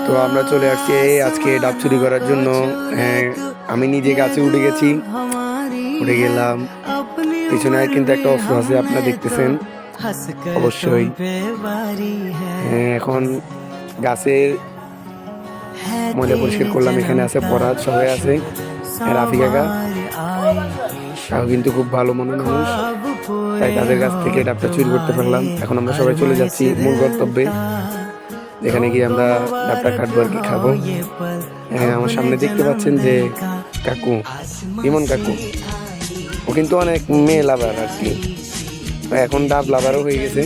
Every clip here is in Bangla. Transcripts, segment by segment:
তো আমরা চলে আসছি আজকে ডাব চুরি করার জন্য। আমি নিজে গাছে উঠে গেছি, উঠে গেলাম। পিছনে কিন্তু একটা অস্ত্র আছে, আপনারা দেখতেছেন অবশ্যই। এখন গাছের ময়লা পরিষ্কার করলাম। এখানে আছে ফরহাদ, সবাই আছে, রাফি কাকা তাও কিন্তু খুব ভালো মনের মানুষ, তাই তাদের কাছ থেকে ডাবটা চুরি করতে পারলাম। এখন আমরা সবাই চলে যাচ্ছি মূল গন্তব্যে, যেখানে গিয়ে আমরা ডাবটা কাটবো আর কি খাবো। আমার সামনে দেখতে পাচ্ছেন যে কাকু, ইমন কাকু, ও কিন্তু অনেক মেয়ে লাভার আর কি, এখন ডাব লাভারও হয়ে গেছে।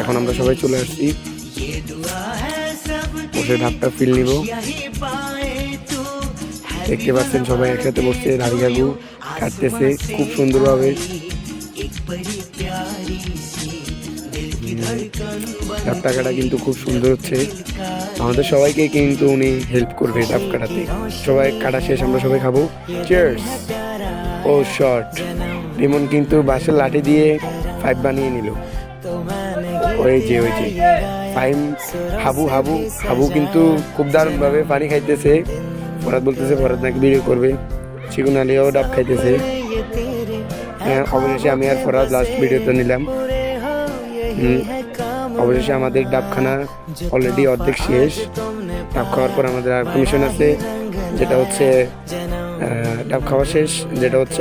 এখন আমরা সবাই চলে আসছি, বসে ডাবটা ফিল নিব। দেখতে পাচ্ছেন সবাই একসাথে বসছে, রাবি কাকু কাটতেছে খুব সুন্দরভাবে। ডাব কাটা কিন্তু খুব সুন্দর হচ্ছে, আমাদের সবাইকে কিন্তু উনি হেল্প করবে ডাব কাটাতে। সবাই কাটা শেষ, আমরা সবাই খাবো। চিয়ার্স। ও শর্ট রিমন কিন্তু বাঁশের লাঠি দিয়ে ফাইভ বানিয়ে নিল। ওই যে ফাইম হাবু হাবু হাবু কিন্তু খুব দারুণ ভাবে পানি খাইতেছে। ফরহাদ বলতেছে ফরহাদ নাকি ভিডিও করবে। চিকুন আলিয়াও ডাব খাইতেছে। অবশেষে আমি আর ফরহাদ লাস্ট ভিডিওতে নিলাম। অবশেষে আমাদের ডাবখানা অলরেডি অর্ধেক শেষ। ডাব খাওয়ার পর আমাদের আর কমিশন আছে, যেটা হচ্ছে ডাব খাওয়া শেষ, যেটা হচ্ছে